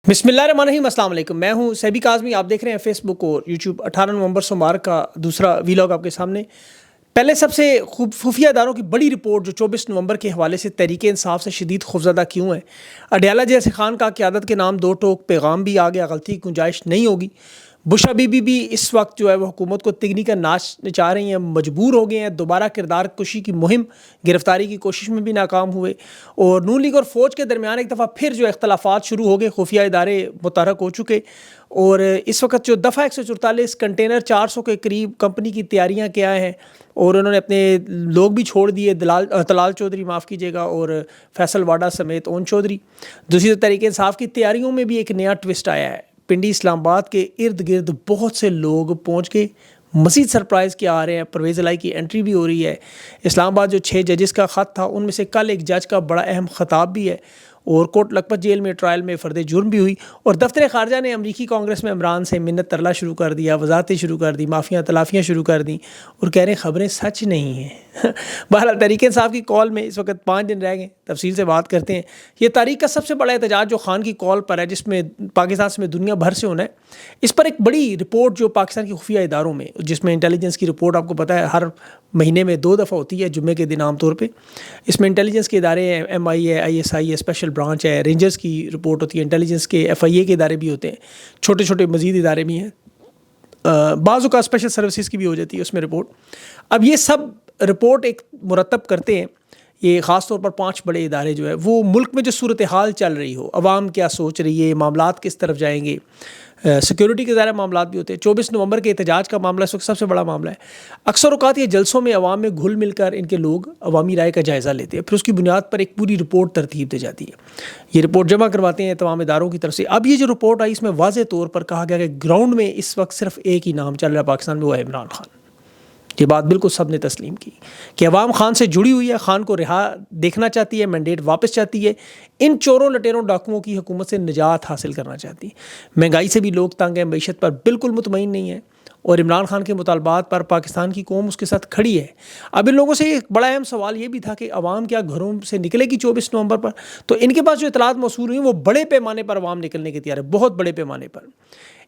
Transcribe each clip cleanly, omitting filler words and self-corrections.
بسم اللہ الرحمن الرحیم، السلام علیکم۔ میں ہوں سیبی کاظمی، آپ دیکھ رہے ہیں فیس بک اور یوٹیوب۔ 18 نومبر سوموار کا دوسرا ویلاگ آپ کے سامنے۔ پہلے سب سے خفیہ اداروں کی بڑی رپورٹ جو 24 نومبر کے حوالے سے تحریک انصاف سے شدید خوفزدہ کیوں ہے۔ اڈیالہ جیسے خان کا قیادت کے نام دو ٹوک پیغام بھی آ گیا، غلطی کی گنجائش نہیں ہوگی۔ بشرا بی بی بھی اس وقت جو ہے وہ حکومت کو تگنی کا ناچ نچا رہی ہیں، مجبور ہو گئے ہیں، دوبارہ کردار کشی کی مہم، گرفتاری کی کوشش میں بھی ناکام ہوئے۔ اور نون لیگ اور فوج کے درمیان ایک دفعہ پھر جو اختلافات شروع ہو گئے، خفیہ ادارے متحرک ہو چکے۔ اور اس وقت جو دفعہ 144 کنٹینر 400 کے قریب کمپنی کی تیاریاں کیا ہیں، اور انہوں نے اپنے لوگ بھی چھوڑ دیے، طلال چودھری معاف کیجیے گا اور فیصل واڈا سمیت اون چودھری۔ دوسری طرف تحریک انصاف کی تیاریوں میں بھی ایک نیا ٹوسٹ آیا ہے۔ پنڈی اسلام آباد کے ارد گرد بہت سے لوگ پہنچ کے مزید سرپرائز کیا آ رہے ہیں۔ پرویز الہی کی انٹری بھی ہو رہی ہے۔ اسلام آباد جو 6 ججز کا خط تھا، ان میں سے کل ایک جج کا بڑا اہم خطاب بھی ہے، اور کوٹ لکھپت جیل میں ٹرائل میں فرد جرم بھی ہوئی۔ اور دفتر خارجہ نے امریکی کانگریس میں عمران سے منت ترلا شروع کر دیا، وضاحتیں شروع کر دی، معافیاں تلافیاں شروع کر دیں، اور کہہ رہے ہیں خبریں سچ نہیں ہیں۔ بہرحال تحریک انصاف کی کال میں اس وقت 5 دن رہ گئے، تفصیل سے بات کرتے ہیں۔ یہ تاریخ کا سب سے بڑا احتجاج جو خان کی کال پر ہے، جس میں پاکستان سے دنیا بھر سے ہونا ہے۔ اس پر ایک بڑی رپورٹ جو پاکستان کی خفیہ اداروں میں، جس میں انٹیلیجنس کی رپورٹ آپ کو پتہ ہے ہر مہینے میں 2 دفعہ ہوتی ہے، جمعے کے دن عام طور پہ۔ اس میں انٹیلیجنس کے ادارے ہیں، ایم آئی ہے، آئی ایس آئی ہے، اسپیشل برانچ ہے، رینجرز کی رپورٹ ہوتی ہے، انٹیلیجنس کے ایف آئی اے کے ادارے بھی ہوتے ہیں، چھوٹے چھوٹے مزید ادارے بھی ہیں، بعض اوقات اسپیشل سروسز کی بھی ہو جاتی ہے اس میں رپورٹ۔ اب یہ سب رپورٹ ایک مرتب کرتے ہیں، یہ خاص طور پر 5 بڑے ادارے جو ہے وہ ملک میں جو صورتحال چل رہی ہو، عوام کیا سوچ رہی ہے، معاملات کس طرف جائیں گے، سیکیورٹی کے ظاہر معاملات بھی ہوتے ہیں۔ 24 نومبر کے احتجاج کا معاملہ اس وقت سب سے بڑا معاملہ ہے۔ اکثر اوقات یہ جلسوں میں عوام میں گھل مل کر ان کے لوگ عوامی رائے کا جائزہ لیتے ہیں، پھر اس کی بنیاد پر ایک پوری رپورٹ ترتیب دی جاتی ہے۔ یہ رپورٹ جمع کرواتے ہیں تمام اداروں کی طرف سے۔ اب یہ جو رپورٹ آئی، اس میں واضح طور پر کہا گیا کہ گراؤنڈ میں اس وقت صرف ایک ہی نام چل رہا ہے پاکستان میں، وہ ہے عمران خان۔ یہ بات بالکل سب نے تسلیم کی کہ عوام خان سے جڑی ہوئی ہے، خان کو رہا دیکھنا چاہتی ہے، مینڈیٹ واپس چاہتی ہے، ان چوروں لٹیروں ڈاکوؤں کی حکومت سے نجات حاصل کرنا چاہتی ہے۔ مہنگائی سے بھی لوگ تنگ ہیں، معیشت پر بالکل مطمئن نہیں ہے، اور عمران خان کے مطالبات پر پاکستان کی قوم اس کے ساتھ کھڑی ہے۔ اب ان لوگوں سے ایک بڑا اہم سوال یہ بھی تھا کہ عوام کیا گھروں سے نکلے گی 24 نومبر پر؟ تو ان کے پاس جو اطلاعات موصول ہوئی، وہ بڑے پیمانے پر عوام نکلنے کے تیار ہے، بہت بڑے پیمانے پر۔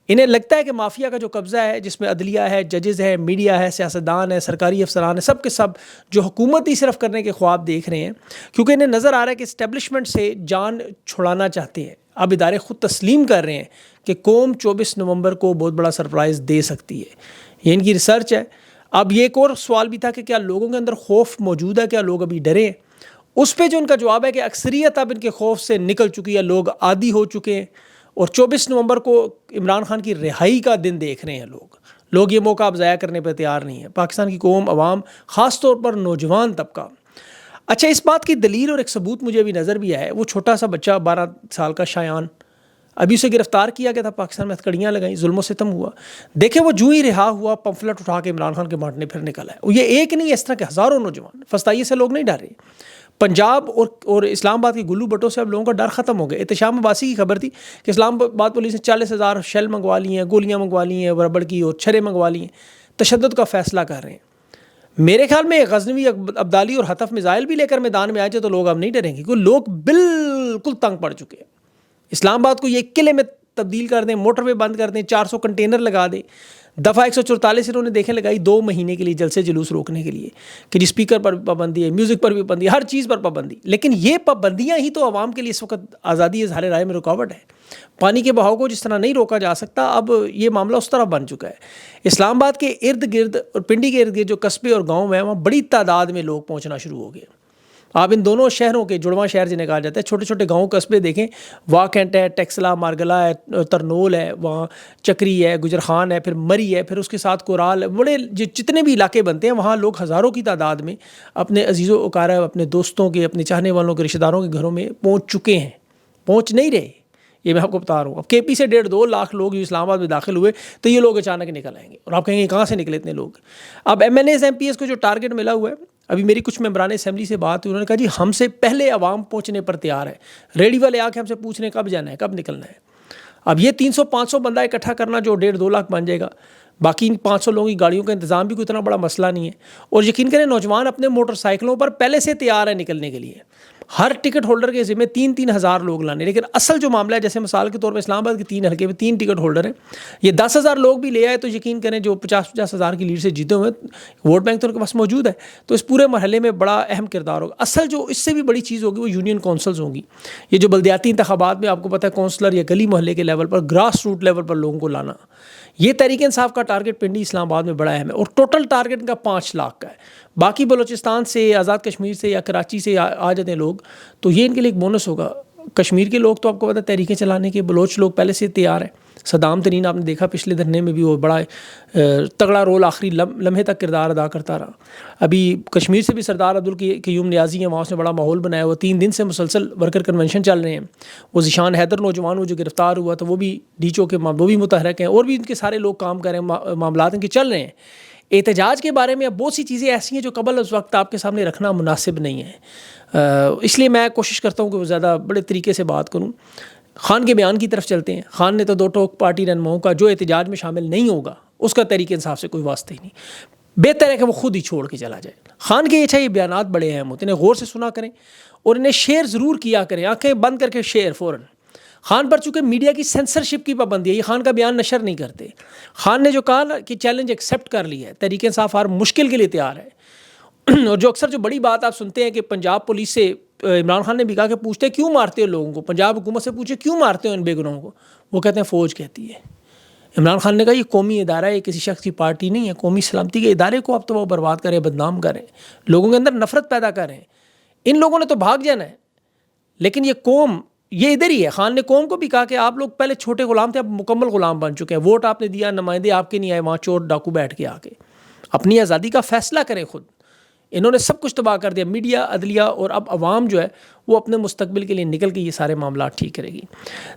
انہیں لگتا ہے کہ مافیا کا جو قبضہ ہے، جس میں عدلیہ ہے، ججز ہے، میڈیا ہے، سیاستدان ہے، سرکاری افسران ہے، سب کے سب جو حکومت ہی صرف کرنے کے خواب دیکھ رہے ہیں، کیونکہ انہیں نظر آ رہا ہے کہ اسٹیبلشمنٹ سے جان چھڑانا چاہتے ہیں۔ اب ادارے خود تسلیم کر رہے ہیں کہ قوم 24 نومبر کو بہت بڑا سرپرائز دے سکتی ہے، یہ ان کی ریسرچ ہے۔ اب یہ ایک اور سوال بھی تھا کہ کیا لوگوں کے اندر خوف موجود ہے، کیا لوگ ابھی ڈرے ہیں؟ اس پہ جو ان کا جواب ہے کہ اکثریت اب ان کے خوف سے نکل چکی ہے، لوگ عادی ہو چکے ہیں، اور 24 نومبر کو عمران خان کی رہائی کا دن دیکھ رہے ہیں لوگ یہ موقع اب ضائع کرنے پہ تیار نہیں ہے، پاکستان کی قوم، عوام، خاص طور پر نوجوان طبقہ۔ اچھا، اس بات کی دلیل اور ایک ثبوت مجھے ابھی نظر بھی آیا ہے، وہ چھوٹا سا بچہ 12 سال کا شایان، ابھی اسے گرفتار کیا گیا تھا، پاکستان میں ہتھکڑیاں لگائیں، ظلم و ستم ہوا۔ دیکھیں وہ جو ہی رہا ہوا، پمفلٹ اٹھا کے عمران خان کے بانٹنے پھر نکلا ہے۔ یہ ایک نہیں، اس طرح کے ہزاروں نوجوان، فسطائیے سے لوگ نہیں ڈر رہے۔ پنجاب اور اسلام آباد کی گلو بٹوں سے اب لوگوں کا ڈر ختم ہو گیا۔ احتشام عباسی کی خبر تھی کہ اسلام آباد پولیس نے 40,000 شیل منگوا لی ہیں، گولیاں منگوا لی ہیں، ربڑ کی، اور چھرے منگوا لی ہیں، تشدد کا فیصلہ کر رہے ہیں۔ میرے خیال میں غزنوی، ابدالی اور حطف میزائل بھی لے کر میدان میں آئے تو لوگ اب نہیں ڈریں گے، کیونکہ لوگ بالکل تنگ پڑ چکے ہیں۔ اسلام آباد کو یہ قلعے میں تبدیل کر دیں، موٹر وے بند کر دیں، 400 کنٹینر لگا دیں۔ دفعہ 144 انہوں نے دیکھیں لگائی 2 مہینے کے لیے، جلسے جلوس روکنے کے لیے، کہ جی اسپیکر پر بھی پابندی ہے، میوزک پر بھی پابندی ہے، ہر چیز پر پابندی۔ لیکن یہ پابندیاں ہی تو عوام کے لیے اس وقت آزادی اظہار رائے میں رکاوٹ ہے۔ پانی کے بہاؤ کو جس طرح نہیں روکا جا سکتا، اب یہ معاملہ اس طرح بن چکا ہے۔ اسلام آباد کے ارد گرد اور پنڈی کے ارد گرد جو قصبے اور گاؤں ہیں، وہاں بڑی تعداد میں لوگ پہنچنا شروع ہو گئے۔ آپ ان دونوں شہروں کے جڑواں شہر جنہیں کہا جاتا ہے، چھوٹے چھوٹے گاؤں قصبے دیکھیں، واکینٹ ہے، ٹیکسلا، مارگلا ہے، ترنول ہے، وہاں چکری ہے، گجر خان ہے، پھر مری ہے، پھر اس کے ساتھ کورال ہے، بڑے جتنے بھی علاقے بنتے ہیں، وہاں لوگ ہزاروں کی تعداد میں اپنے عزیز و اقارب، اپنے دوستوں کے، اپنے چاہنے والوں کے، رشتہ داروں کے گھروں میں پہنچ چکے ہیں، پہنچ نہیں رہے۔ یہ میں آپ کو بتا رہا ہوں۔ اب کے پی سے 1.5-2 لاکھ لوگ جو اسلام آباد میں داخل ہوئے، تو یہ لوگ اچانک نکل آئیں گے، اور آپ کہیں گے کہاں سے نکلے اتنے لوگ؟ اب MNAs, MPs کو جو ٹارگٹ ملا ہوا ہے، ابھی میری کچھ ممبران اسمبلی سے بات ہوئی، انہوں نے کہا جی ہم سے پہلے عوام پہنچنے پر تیار ہے، ریڈی والے آ کے ہم سے پوچھ رہے ہیں کب جانا ہے، کب نکلنا ہے۔ اب یہ 300-500 بندہ اکٹھا کرنا جو 1.5-2 لاکھ بن جائے گا، باقی 500 لوگوں کی گاڑیوں کا انتظام بھی کوئی اتنا بڑا مسئلہ نہیں ہے، اور یقین کریں نوجوان اپنے موٹر سائیکلوں پر پہلے سے تیار ہے نکلنے کے لیے۔ ہر ٹکٹ ہولڈر کے ذمہ 3,000 لوگ لانے. لیکن اصل جو معاملہ ہے، جیسے مثال کے طور پہ اسلام آباد کے 3 حلقے میں 3 ٹکٹ ہولڈر ہیں، یہ 10,000 لوگ بھی لے آئے تو یقین کریں جو 50,000 کی لیڈ سے جیتے ہوئے ووٹ بینک تو ان کے پاس موجود ہے. تو اس پورے مرحلے میں بڑا اہم کردار ہوگا. اصل جو اس سے بھی بڑی چیز ہوگی وہ یونین کونسلز ہوں گی. یہ جو بلدیاتی انتخابات میں آپ کو پتہ ہے کونسلر یا گلی محلے کے لیول پر، گراس روٹ لیول پر لوگوں کو لانا، یہ تحریک انصاف کا ٹارگٹ پنڈی اسلام آباد میں بڑا اہم ہے. اور ٹوٹل ٹارگٹ ان کا 5 لاکھ کا ہے. باقی بلوچستان سے، آزاد کشمیر سے یا کراچی سے آ جاتے ہیں لوگ، تو یہ ان کے لیے ایک بونس ہوگا. کشمیر کے لوگ تو آپ کو پتہ ہے تحریکیں چلانے کے، بلوچ لوگ پہلے سے تیار ہیں. صدام ترین آپ نے دیکھا پچھلے دھرنے میں بھی وہ بڑا تگڑا رول آخری لمحے تک کردار ادا کرتا رہا. ابھی کشمیر سے بھی سردار عبدالقیوم نیازی ہیں، وہاں سے بڑا ماحول بنایا ہوا. 3 دن سے مسلسل ورکر کنونشن چل رہے ہیں. وہ ذیشان حیدر نوجوان وہ جو گرفتار ہوا تو وہ بھی ڈیچو کے وہ بھی متحرک ہیں، اور بھی ان کے سارے لوگ کام کر رہے ہیں، معاملات ان کے چل رہے ہیں. احتجاج کے بارے میں اب بہت سی چیزیں ایسی ہیں جو قبل اس وقت آپ کے سامنے رکھنا مناسب نہیں ہے. اس لیے میں کوشش کرتا ہوں کہ وہ زیادہ بڑے طریقے سے بات کروں. خان کے بیان کی طرف چلتے ہیں. خان نے تو 2 ٹوک پارٹی رہنماؤں کا جو احتجاج میں شامل نہیں ہوگا اس کا تحریک انصاف سے کوئی واسطہ ہی نہیں. بہتر ہے کہ وہ خود ہی چھوڑ کے چلا جائے. خان کے یہ بیانات بڑے اہم ہوتے ہیں، غور سے سنا کریں اور انہیں شیئر ضرور کیا کریں. آنکھیں بند کر کے شیئر فوراً. خان پر چونکہ میڈیا کی سینسرشپ کی پابندی ہے، یہ خان کا بیان نشر نہیں کرتے. خان نے جو کہا نا کہ چیلنج ایکسیپٹ کر لیا ہے، تحریک انصاف ہر مشکل کے لیے تیار ہے. اور جو اکثر جو بڑی بات آپ سنتے ہیں کہ پنجاب پولیس سے عمران خان نے بھی کہا کہ پوچھتے کیوں مارتے ہو لوگوں کو، پنجاب حکومت سے پوچھے کیوں مارتے ہو ان بے گناہوں کو، وہ کہتے ہیں فوج کہتی ہے. عمران خان نے کہا یہ قومی ادارہ ہے، یہ کسی شخص کی پارٹی نہیں ہے. قومی سلامتی کے ادارے کو اب تو وہ برباد کریں، بدنام کریں، لوگوں کے اندر نفرت پیدا کریں. ان لوگوں نے تو بھاگ جانا ہے، لیکن یہ قوم یہ ادھر ہی ہے. خان نے قوم کو بھی کہا کہ آپ لوگ پہلے چھوٹے غلام تھے، اب مکمل غلام بن چکے ہیں. ووٹ آپ نے دیا، نمائندے آپ کے نہیں آئے، وہاں چور ڈاکو بیٹھ کے آ کے اپنی آزادی کا فیصلہ کریں خود. انہوں نے سب کچھ تباہ کر دیا، میڈیا، عدلیہ، اور اب عوام جو ہے وہ اپنے مستقبل کے لیے نکل کے یہ سارے معاملات ٹھیک کرے گی.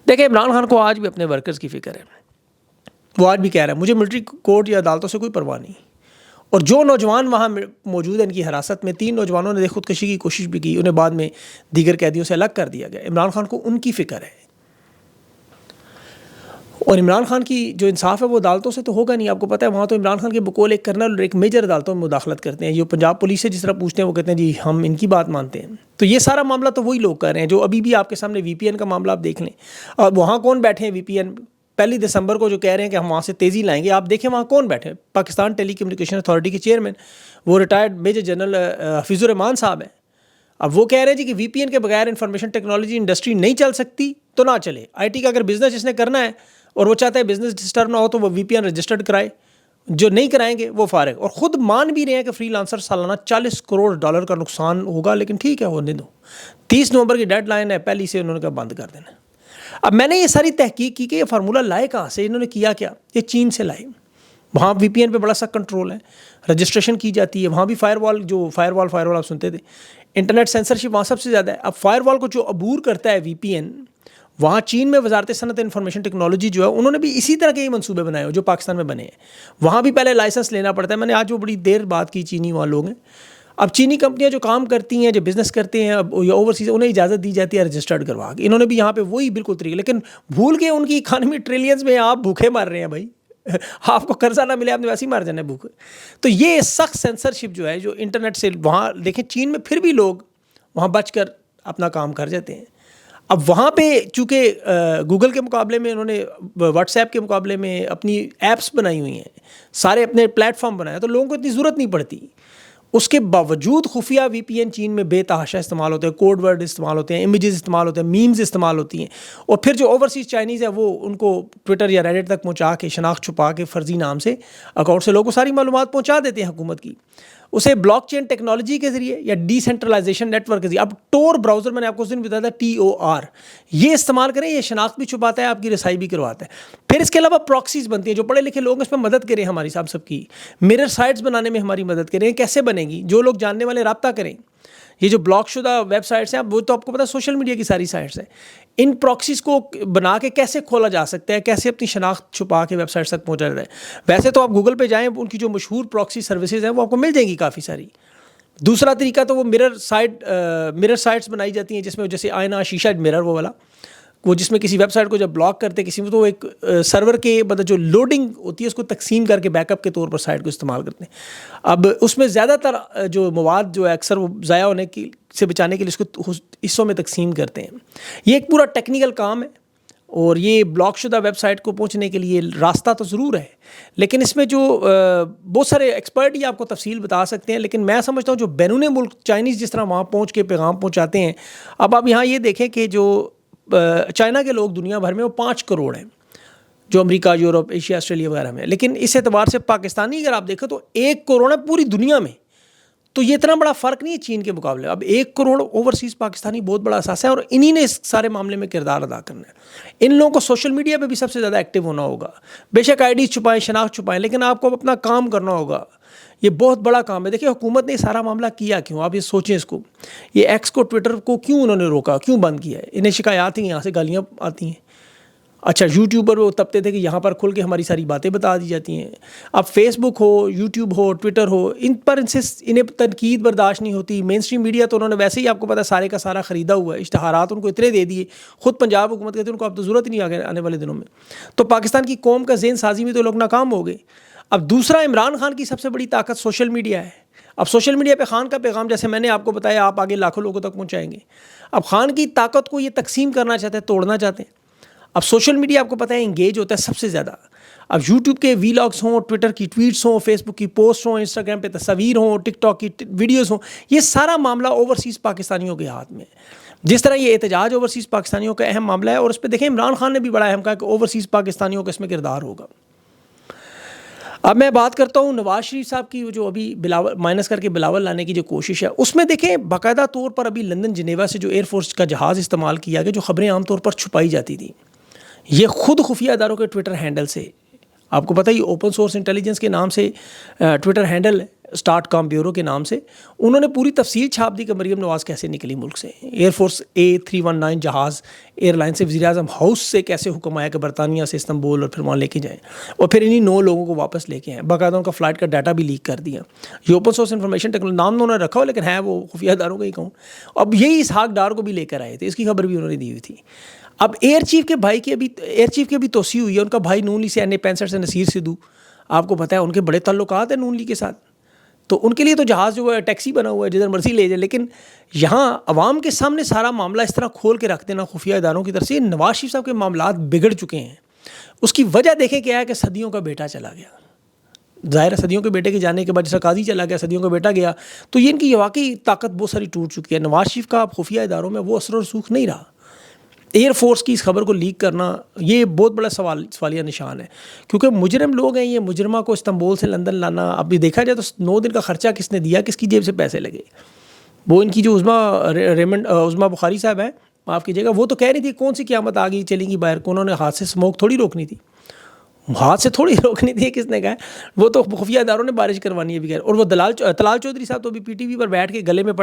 دیکھیں عمران خان کو آج بھی اپنے ورکرز کی فکر ہے. وہ آج بھی کہہ رہا ہے مجھے ملٹری کورٹ یا عدالتوں سے کوئی پرواہ نہیں. اور جو نوجوان وہاں موجود ہیں ان کی حراست میں، 3 نوجوانوں نے خودکشی کی کوشش بھی کی، انہیں بعد میں دیگر قیدیوں سے الگ کر دیا گیا. عمران خان کو ان کی فکر ہے. اور عمران خان کی جو انصاف ہے وہ عدالتوں سے تو ہوگا نہیں. آپ کو پتہ ہے وہاں تو عمران خان کے بقول ایک کرنل اور ایک میجر عدالتوں میں مداخلت کرتے ہیں. جو پنجاب پولیس سے جس طرح پوچھتے ہیں وہ کہتے ہیں جی ہم ان کی بات مانتے ہیں. تو یہ سارا معاملہ تو وہی لوگ کر رہے ہیں جو ابھی بھی آپ کے سامنے وی پی این کا معاملہ آپ دیکھ لیں. اور وہاں کون بیٹھے ہیں وی پی این 1 دسمبر کو جو کہہ رہے ہیں کہ ہم وہاں سے تیزی لائیں گے، آپ دیکھیں وہاں کون بیٹھے ہیں. پاکستان ٹیلی کمیونیکیشن اتھارٹی کے چیئرمین وہ ریٹائرڈ میجر جنرل حفیظ الرحمان صاحب ہیں. اب وہ کہہ رہے ہیں جی کہ وی پی این کے بغیر انفارمیشن ٹیکنالوجی انڈسٹری نہیں چل سکتی تو نہ چلے. آئی ٹی کا اگر بزنس اس نے کرنا ہے اور وہ چاہتا ہے بزنس ڈسٹرب نہ ہو تو وہ وی پی این رجسٹرڈ کرائے، جو نہیں کرائیں گے وہ فارغ. اور خود مان بھی رہے ہیں کہ فری لانسر سالانہ $40 کروڑ کا نقصان ہوگا، لیکن ٹھیک ہے ہونے دو. 30 نومبر کی ڈیڈ لائن ہے، پہلی سے انہوں نے کہا بند کر دینا. اب میں نے یہ ساری تحقیق کی کہ یہ فارمولہ لائے کہاں سے، انہوں نے کیا کیا، یہ چین سے لائے. وہاں وی پی این پہ بڑا سا کنٹرول ہے، رجسٹریشن کی جاتی ہے. وہاں بھی فائر وال آپ سنتے تھے، انٹرنیٹ سینسرشپ وہاں سب سے زیادہ ہے. اب فائر وال کو جو عبور کرتا ہے وی پی این، وہاں چین میں وزارت صنعت انفارمیشن ٹیکنالوجی جو ہے انہوں نے بھی اسی طرح کے ہی منصوبے بنائے جو پاکستان میں بنے ہیں. وہاں بھی پہلے لائسنس لینا پڑتا ہے. میں نے آج وہ بڑی دیر بات کی، چینی وہاں لوگ ہیں. اب چینی کمپنیاں جو کام کرتی ہیں، جو بزنس کرتے ہیں یا اوورسیز، انہیں اجازت دی جاتی ہے رجسٹرڈ کروا کے. انہوں نے بھی یہاں پہ وہی بالکل طریقہ، لیکن بھول کے ان کی اکانومی ٹریلینز میں آپ بھوکے مر رہے ہیں بھائی. آپ کو قرضہ نہ ملے آپ نے ویسے ہی مار جانا ہے بھوکے. تو یہ سخت سینسرشپ جو ہے جو انٹرنیٹ سے وہاں دیکھیں چین میں پھر بھی لوگ وہاں بچ کر اپنا کام کر جاتے ہیں. اب وہاں پہ چونکہ گوگل کے مقابلے میں انہوں نے واٹس ایپ کے مقابلے میں اپنی ایپس بنائی ہوئی ہیں، سارے اپنے پلیٹ فارم بنائے، تو لوگوں کو اتنی ضرورت نہیں پڑتی. اس کے باوجود خفیہ وی پی این چین میں بے تحاشا استعمال ہوتے ہیں، کوڈ ورڈ استعمال ہوتے ہیں، امیجز استعمال ہوتے ہیں، میمز استعمال ہوتی ہیں. اور پھر جو اوورسیز چائنیز ہے وہ ان کو ٹویٹر یا ریڈٹ تک پہنچا کے شناخت چھپا کے فرضی نام سے اکاؤنٹ سے لوگوں کو ساری معلومات پہنچا دیتے ہیں حکومت کی. اسے بلاک چین ٹیکنالوجی کے ذریعے یا ڈی سینٹرلائزیشن نیٹ ورک کے ذریعے. اب ٹور براؤزر میں نے آپ کو اس دن بتایا تھا TOR، یہ استعمال کریں. یہ شناخت بھی چھپاتا ہے، آپ کی رسائی بھی کرواتا ہے. پھر اس کے علاوہ پراکسیز بنتی ہیں، جو پڑھے لکھے لوگ اس میں مدد کریں ہماری سب کی. مرر سائٹس بنانے میں ہماری مدد کریں. کیسے بنے گی؟ جو لوگ جاننے والے رابطہ کریں. یہ جو بلاک شدہ ویب سائٹس ہیں، وہ تو آپ کو پتا سوشل میڈیا کی ساری سائٹس ہیں. ان پراکسیز کو بنا کے کیسے کھولا جا سکتا ہے، کیسے اپنی شناخت چھپا کے ویب سائٹس تک پہنچا جاتا ہے. ویسے تو آپ گوگل پہ جائیں، ان کی جو مشہور پراکسی سروسز ہیں وہ آپ کو مل جائیں گی کافی ساری. دوسرا طریقہ تو وہ مرر سائٹس بنائی جاتی ہیں جس میں جیسے آئینہ، شیشہ، مرر وہ والا وہ جس میں کسی ویب سائٹ کو جب بلاک کرتے کسی میں تو ایک سرور کے مطلب جو لوڈنگ ہوتی ہے اس کو تقسیم کر کے بیک اپ کے طور پر سائٹ کو استعمال کرتے ہیں. اب اس میں زیادہ تر جو مواد جو ہے اکثر وہ ضائع ہونے کی سے بچانے کے لیے اس کو حصوں میں تقسیم کرتے ہیں. یہ ایک پورا ٹیکنیکل کام ہے اور یہ بلاک شدہ ویب سائٹ کو پہنچنے کے لیے راستہ تو ضرور ہے, لیکن اس میں جو بہت سارے ایکسپرٹ ہی آپ کو تفصیل بتا سکتے ہیں, لیکن میں سمجھتا ہوں جو بیرون ملک چائنیز جس طرح وہاں پہنچ کے پیغام پہنچاتے ہیں. اب آپ یہاں یہ دیکھیں کہ جو چائنا کے لوگ دنیا بھر میں وہ 5 کروڑ ہیں, جو امریکہ, یورپ, ایشیا, آسٹریلیا وغیرہ میں, لیکن اس اعتبار سے پاکستانی اگر آپ دیکھیں تو 1 کروڑ ہے پوری دنیا میں. تو یہ اتنا بڑا فرق نہیں ہے چین کے مقابلے. اب 1 کروڑ اوورسیز پاکستانی بہت بڑا اثاثہ ہے اور انہی نے اس سارے معاملے میں کردار ادا کرنا ہے. ان لوگوں کو سوشل میڈیا پہ بھی سب سے زیادہ ایکٹیو ہونا ہوگا. بے شک آئی ڈیز چھپائیں, شناخت چھپائیں, لیکن آپ کو اپنا کام کرنا ہوگا. یہ بہت بڑا کام ہے. دیکھیں حکومت نے یہ سارا معاملہ کیا کیوں, آپ یہ سوچیں اس کو. یہ ایکس کو, ٹویٹر کو کیوں انہوں نے روکا, کیوں بند کیا ہے؟ انہیں شکایات ہیں, یہاں سے گالیاں آتی ہیں. اچھا یوٹیوب پر وہ تبتے تھے کہ یہاں پر کھل کے ہماری ساری باتیں بتا دی جاتی ہیں. اب فیس بک ہو, یوٹیوب ہو, ٹویٹر ہو, ان پر انہیں تنقید برداشت نہیں ہوتی. مین اسٹریم میڈیا تو انہوں نے ویسے ہی آپ کو پتہ سارے کا سارا خریدا ہوا ہے, اشتہارات ان کو اتنے دے دیے. خود پنجاب حکومت کہتے ہیں ان کو اب تو ضرورت نہیں آنے والے دنوں میں. تو پاکستان کی قوم کا ذہن سازی میں تو لوگ ناکام ہو گئے. اب دوسرا, عمران خان کی سب سے بڑی طاقت سوشل میڈیا ہے. اب سوشل میڈیا پہ خان کا پیغام جیسے میں نے آپ کو بتایا آپ آگے لاکھوں لوگوں تک پہنچائیں گے. اب خان کی طاقت کو یہ تقسیم کرنا چاہتے ہیں, توڑنا چاہتے ہیں. اب سوشل میڈیا آپ کو پتہ ہے انگیج ہوتا ہے سب سے زیادہ. اب یوٹیوب کے ویلاگس ہوں, ٹویٹر کی ٹویٹس ہوں, فیس بک کی پوسٹ ہوں, انسٹاگرام پہ تصاویر ہوں, ٹک ٹاک کی ویڈیوز ہوں, یہ سارا معاملہ اوورسیز پاکستانیوں کے ہاتھ میں. جس طرح یہ احتجاج اوورسیز پاکستانیوں کا اہم معاملہ ہے, اور اس پہ دیکھیں عمران خان نے بھی بڑا اہم کہا کہ اوورسیز پاکستانیوں کا اس میں کردار ہوگا. اب میں بات کرتا ہوں نواز شریف صاحب کی, جو ابھی بلاول مائنس کر کے بلاول لانے کی جو کوشش ہے, اس میں دیکھیں باقاعدہ طور پر ابھی لندن جنیوا سے جو ایئر فورس کا جہاز استعمال کیا گیا, جو خبریں عام طور پر چھپائی جاتی تھیں, یہ خود خفیہ اداروں کے ٹویٹر ہینڈل سے, آپ کو پتہ ہی اوپن سورس انٹیلیجنس کے نام سے ٹویٹر ہینڈل ہے, اسٹارٹ کام بیورو کے نام سے, انہوں نے پوری تفصیل چھاپ دی کہ مریم نواز کیسے نکلی ملک سے. ایئر فورس A319 جہاز ایئر لائن سے وزیر اعظم ہاؤس سے کیسے حکم آیا کہ برطانیہ سے استنبول اور پھر وہاں لے کے جائیں, اور پھر انہی 9 لوگوں کو واپس لے کے آئیں. باقاعدہ ان کا فلائٹ کا ڈاٹا بھی لیک کر دیا. یہ اوپن سورس انفارمیشن ٹیکنالوجی نام انہوں نے رکھا ہو, لیکن ہے وہ خفیہ اداروں کا ہی کہوں. اب یہی اسحاق ڈار کو بھی لے کر آئے تھے, اس کی خبر بھی انہوں نے دی ہوئی تھی. اب ایئر چیف کے بھائی کی بھی توسیع ہوئی ہے. ان کا بھائی نون لیگ سے NA65 سے نصیر سدھو, آپ کو پتہ ہے ان کے بڑے تعلقات ہیں نون لیگ کے ساتھ. تو ان کے لیے تو جہاز جو ہے ٹیکسی بنا ہوا ہے, جدھر مرضی لے جائے. لیکن یہاں عوام کے سامنے سارا معاملہ اس طرح کھول کے رکھ دینا خفیہ اداروں کی طرف سے, نواز شریف صاحب کے معاملات بگڑ چکے ہیں. اس کی وجہ دیکھیں کیا ہے کہ صدیوں کا بیٹا چلا گیا. ظاہر ہے صدیوں کے بیٹے کے جانے کے بعد جیسا قاضی چلا گیا, صدیوں کا بیٹا گیا, تو یہ ان کی واقعی طاقت بہت ساری ٹوٹ چکی ہے. نواز شریف کا اب خفیہ اداروں میں وہ اثر و رسوخ نہیں رہا. ایئر فورس کی اس خبر کو لیک کرنا یہ بہت بڑا سوالیہ نشان ہے, کیونکہ مجرم لوگ ہیں یہ. مجرمہ کو استنبول سے لندن لانا, اب بھی دیکھا جائے تو 9 دن کا خرچہ کس نے دیا, کس کی جیب سے پیسے لگے. وہ ان کی جو عظما بخاری صاحب ہیں, معاف کیجیے گا, وہ تو کہہ رہی تھی کون سی قیامت آ گئی چلیں گی باہر کو, انہوں نے ہاتھ سے اسموک تھوڑی روکنی تھی. ہاتھ سے تھوڑی روکنی تھی, کس نے کہا, وہ تو خفیہ اداروں نے بارش کروانی ہے بغیر. اور وہ طلال چودھری صاحب تو بھی PTV پر بیٹھ کے گلے میں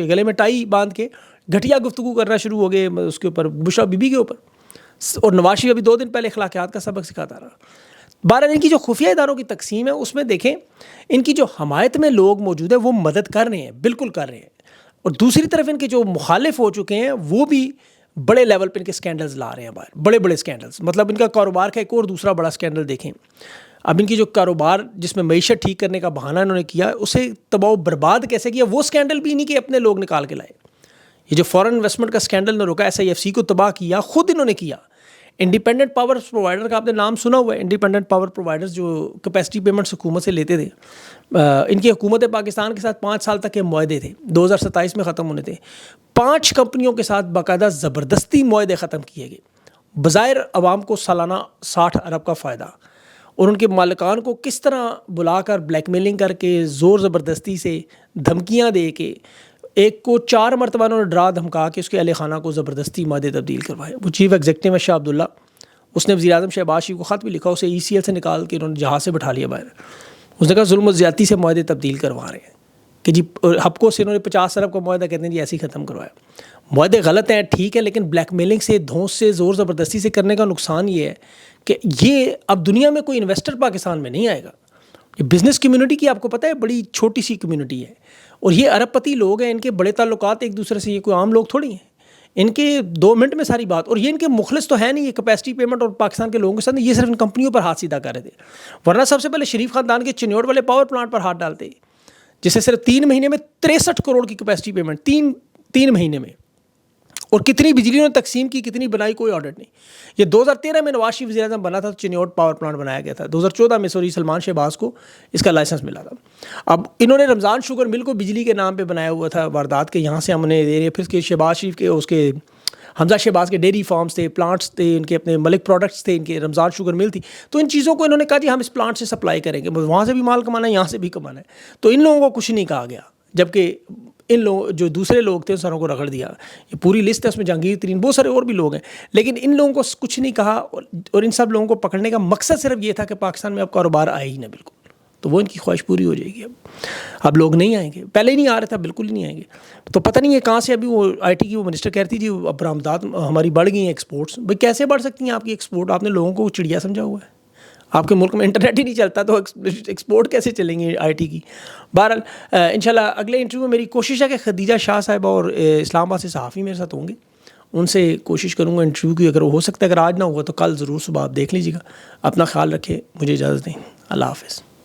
گلے میں ٹائی باندھ کے گھٹیا گفتگو کرنا شروع ہو گئے اس کے اوپر, بشرا بی بی کے اوپر. اور نواز شریف ابھی 2 دن پہلے اخلاقیات کا سبق سکھاتا رہا. بہرحال ان کی جو خفیہ اداروں کی تقسیم ہے اس میں دیکھیں ان کی جو حمایت میں لوگ موجود ہیں وہ مدد کر رہے ہیں, بالکل کر رہے ہیں. اور دوسری طرف ان کے جو مخالف ہو چکے ہیں وہ بھی بڑے لیول پہ ان کے سکینڈلز لا رہے ہیں باہر, بڑے بڑے سکینڈلز. مطلب ان کا کاروبار کا ایک اور دوسرا بڑا سکینڈل دیکھیں. اب ان کی جو کاروبار جس میں معیشت ٹھیک کرنے کا بہانہ انہوں نے کیا, اسے تباہ و برباد کیسے کیا, وہ سکینڈل بھی انہیں کے اپنے لوگ نکال کے لائے. یہ جو فورن انویسٹمنٹ کا سکینڈل نے روکا, SIFC کو تباہ کیا, خود انہوں نے کیا. انڈیپینڈنٹ پاور پرووائڈر کا آپ نے نام سنا ہوا ہے. انڈیپینڈنٹ پاور پرووائڈرز جو کیپیسٹی پیمنٹس حکومت سے لیتے تھے, ان کی حکومت پاکستان کے ساتھ 5 سال تک کے معاہدے تھے, 2027 میں ختم ہونے تھے. 5 کمپنیوں کے ساتھ باقاعدہ زبردستی معاہدے ختم کیے گئے. بظاہر عوام کو سالانہ 60 ارب کا فائدہ, اور ان کے مالکان کو کس طرح بلا کر بلیک میلنگ کر کے, زور زبردستی سے دھمکیاں دے کے, ایک کو 4 مرتبہ انہوں نے ڈرا دھمکا کے اس کے اہل خانہ کو زبردستی معاہدے تبدیل کروائے. وہ چیف ایگزیکٹو ہے شاہ عبداللہ, اس نے وزیر اعظم شہباز شریف کو خط بھی لکھا, اسے ECL سے نکال کے انہوں نے جہاز سے بٹھا لیا باہر. اس نے کہا ظلم و زیادتی سے معاہدے تبدیل کروا رہے ہیں کہ جی ہپکو سے انہوں نے 50 ارب کا معاہدہ کہتے ہیں جی ایسے ہی ختم کروایا. معاہدے غلط ہیں ٹھیک ہے, لیکن بلیک میلنگ سے, دھونس سے, زور زبردستی سے کرنے کا نقصان یہ ہے کہ یہ اب دنیا میں کوئی انویسٹر پاکستان میں نہیں آئے گا. یہ بزنس کمیونٹی کی آپ کو پتہ ہے بڑی چھوٹی سی کمیونٹی ہے, اور یہ ارب پتی لوگ ہیں, ان کے بڑے تعلقات ایک دوسرے سے, یہ کوئی عام لوگ تھوڑی ہیں. ان کے 2 منٹ میں ساری بات. اور یہ ان کے مخلص تو ہے نہیں, یہ کیپیسٹی پیمنٹ اور پاکستان کے لوگوں کے ساتھ, یہ صرف ان کمپنیوں پر ہاتھ سیدھا کر رہے تھے. ورنہ سب سے پہلے شریف خاندان کے چنیوٹ والے پاور پلانٹ پر ہاتھ ڈالتے, جسے صرف 3 مہینے میں 63 کروڑ کی کیپیسٹی پیمنٹ, 3 مہینے میں. اور کتنی بجلی انہوں نے تقسیم کی, کتنی بنائی, کوئی آڈٹ نہیں. یہ 2013 میں نواز شریف وزیر اعظم بنا تھا تو چنیوٹ پاور پلانٹ بنایا گیا تھا. 2014 میں سلمان شہباز کو اس کا لائسنس ملا تھا. اب انہوں نے رمضان شوگر مل کو بجلی کے نام پہ بنایا ہوا تھا, واردات کے یہاں سے ہم نے دے رہے, پھر اس کے شہباز شریف کے, اس کے حمزہ شہباز کے ڈیری فارمز تھے, پلانٹس تھے, ان کے اپنے ملک پروڈکٹس تھے, ان کے رمضان شوگر مل تھی. تو ان چیزوں کو انہوں نے کہا جی ہم اس پلانٹ سے سپلائی کریں گے, وہاں سے بھی مال کمانا ہے, یہاں سے بھی کمانا ہے. تو ان لوگوں کو کچھ نہیں کہا گیا, جبکہ ان لوگ جو دوسرے لوگ تھے ان ساروں کو رگڑ دیا. یہ پوری لسٹ ہے, اس میں جہانگیر ترین بہت سارے اور بھی لوگ ہیں, لیکن ان لوگوں کو کچھ نہیں کہا. اور ان سب لوگوں کو پکڑنے کا مقصد صرف یہ تھا کہ پاکستان میں اب کاروبار آئے ہی نہ بالکل. تو وہ ان کی خواہش پوری ہو جائے گی. اب لوگ نہیں آئیں گے, پہلے ہی نہیں آ رہے تھے, بالکل ہی نہیں آئیں گے. تو پتہ نہیں ہے کہاں سے. ابھی وہ آئی ٹی کی وہ منسٹر کہتی جی اب برآمدات ہماری بڑھ گئی ہیں, ایکسپورٹس. بھائی کیسے بڑھ سکتی ہیں آپ کی ایکسپورٹ؟ آپ نے لوگوں کو چڑیا سمجھا ہوا ہے. آپ کے ملک میں انٹرنیٹ ہی نہیں چلتا تو ایکسپورٹ کیسے چلیں گے آئی ٹی کی؟ بہرحال انشاءاللہ اگلے انٹرویو میں میری کوشش ہے کہ خدیجہ شاہ صاحبہ اور اسلام آباد سے صحافی میرے ساتھ ہوں گے, ان سے کوشش کروں گا انٹرویو کی. اگر ہو سکتا ہے, اگر آج نہ ہوا تو کل ضرور صبح آپ دیکھ لیجیے گا. اپنا خیال رکھیں, مجھے اجازت دیں, اللہ حافظ.